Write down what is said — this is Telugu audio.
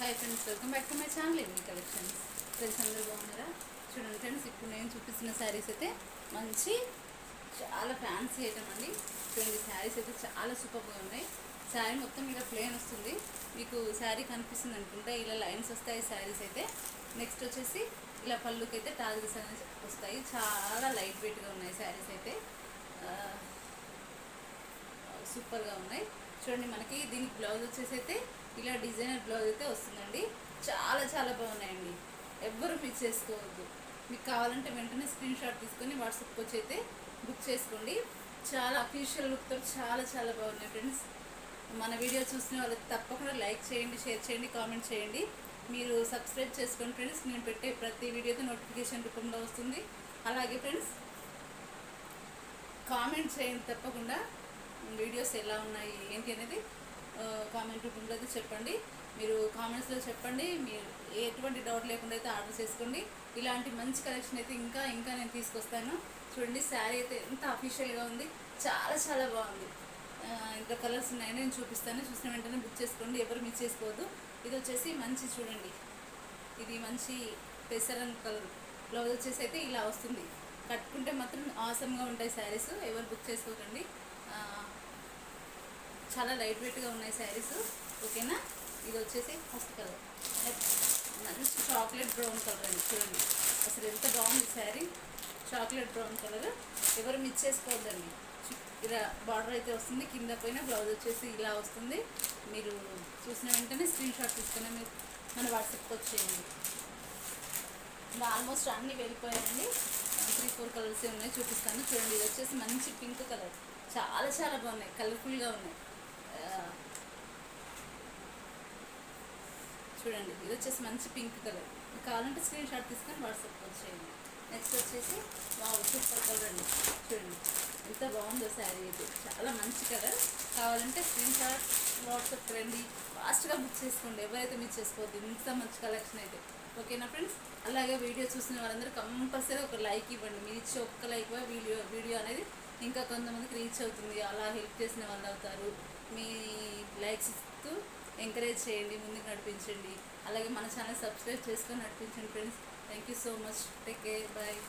Hi friends, welcome back to my channel every collections. Friends అందరూ బాగున్నారా? చూడండి ఫ్రెండ్స్, ఇప్పుడు నేను చూపిస్తున్న శారీస్ అయితే మంచి చాలా ఫ్యాన్సీ ఐటమ్ అండి. చూడండి, శారీస్ అయితే చాలా సూపర్గా ఉన్నాయి. శారీ మొత్తం ఇలా ప్లేన్ వస్తుంది. మీకు శారీ కనిపిస్తుంది అనుకుంటా, ఇలా లైన్స్ వస్తాయి శారీస్ అయితే. నెక్స్ట్ వచ్చేసి ఇలా పళ్ళుకి అయితే టాజిల్స్ అనేది వస్తాయి. చాలా లైట్ వెయిట్గా ఉన్నాయి శారీస్ అయితే, సూపర్గా ఉన్నాయి. చూడండి, మనకి దీనికి బ్లౌజ్ వచ్చేసి అయితే ఇలా డిజైనర్ బ్లౌజ్ అయితే వస్తుందండి. చాలా చాలా బాగున్నాయండి, ఎవ్వరు మిస్ చేసుకోవద్దు. మీకు కావాలంటే వెంటనే స్క్రీన్ షాట్ తీసుకొని వాట్సాప్కి వచ్చి అయితే బుక్ చేసుకోండి. చాలా అఫీషియల్ లుక్తో చాలా చాలా బాగున్నాయి ఫ్రెండ్స్. మన వీడియో చూసిన వాళ్ళకి తప్పకుండా లైక్ చేయండి, షేర్ చేయండి, కామెంట్ చేయండి. మీరు సబ్స్క్రైబ్ చేసుకోండి ఫ్రెండ్స్. నేను పెట్టే ప్రతి వీడియోతో నోటిఫికేషన్ రూపంలో వస్తుంది. అలాగే ఫ్రెండ్స్, కామెంట్ చేయండి తప్పకుండా. వీడియోస్ ఎలా ఉన్నాయి ఏంటి అనేది కామెంట్ రూపంలో అయితే చెప్పండి. మీరు కామెంట్స్లో చెప్పండి. మీరు ఎటువంటి డౌట్ లేకుండా అయితే ఆర్డర్ చేసుకోండి. ఇలాంటి మంచి కలెక్షన్ అయితే ఇంకా నేను తీసుకొస్తాను. చూడండి, శారీ అయితే ఎంత అఫీషియల్గా ఉంది, చాలా చాలా బాగుంది. ఇంకా కలర్స్ ఉన్నాయని నేను చూపిస్తాను. చూసిన వెంటనే బుక్ చేసుకోండి, ఎవరు మిస్ చేసుకోవద్దు. ఇది వచ్చేసి మంచి చూడండి, ఇది మంచి పెసరన్ కలర్. బ్లౌజ్ వచ్చేసి అయితే ఇలా వస్తుంది. కట్టుకుంటే మాత్రం ఆసమ్గా ఉంటాయి శారీస్, ఎవరు బుక్ చేసుకోకండి. చాలా లైట్ వెయిట్గా ఉన్నాయి శారీస్, ఓకేనా. ఇది వచ్చేసి ఫస్ట్ కలర్, మంచి చాక్లెట్ బ్రౌన్ కలర్ అండి. చూడండి, అసలు ఎంత బాగుంది శారీ. చాక్లెట్ బ్రౌన్ కలర్, ఎవరు మిస్ చేసుకోవద్దండి. ఇలా బార్డర్ అయితే వస్తుంది, కింద పైన బ్లౌజ్ వచ్చేసి ఇలా వస్తుంది. మీరు చూసిన వెంటనే స్క్రీన్ షాట్ తీసుకుని మీరు మన వాట్సాప్కి వచ్చేయండి. ఆల్మోస్ట్ అన్నీ వెళ్ళిపోయాయండి. 3-4 కలర్సే ఉన్నాయి, చూపిస్తాను. చూడండి, ఇది వచ్చేసి మంచి పింక్ కలర్, చాలా చాలా బాగున్నాయి, కలర్ఫుల్గా ఉన్నాయి. చూడండి, ఇది వచ్చేసి మంచి పింక్ కలర్. కావాలంటే స్క్రీన్ షాట్ తీసుకొని వాట్సాప్కి వచ్చేయండి. నెక్స్ట్ వచ్చేసి సూపర్ కలర్ అండి. చూడండి, ఎంత బాగుందో శారీ అయితే, చాలా మంచి కలర్. కావాలంటే స్క్రీన్ షాట్ వాట్సాప్ రండి, ఫాస్ట్గా బుక్ చేసుకోండి, ఎవరైతే మిస్ చేసుకోవద్దు. ఇంత మంచి కలెక్షన్ అయితే, ఓకేనా ఫ్రెండ్స్. అలాగే వీడియో చూసిన వాళ్ళందరూ కంపల్సరీ ఒక లైక్ ఇవ్వండి. మీరు ఇచ్చే ఒక్క లైక్ వీడియో అనేది ఇంకా కొంతమందికి రీచ్ అవుతుంది. అలా హెల్ప్ చేసిన వాళ్ళు అవుతారు. మీ లైక్స్ ఇస్తూ ఎంకరేజ్ చేయండి, ముందుకు నడిపించండి. అలాగే మన ఛానల్ సబ్స్క్రైబ్ చేసుకొని నడిపించండి friends. Thank you so much. Take care, bye.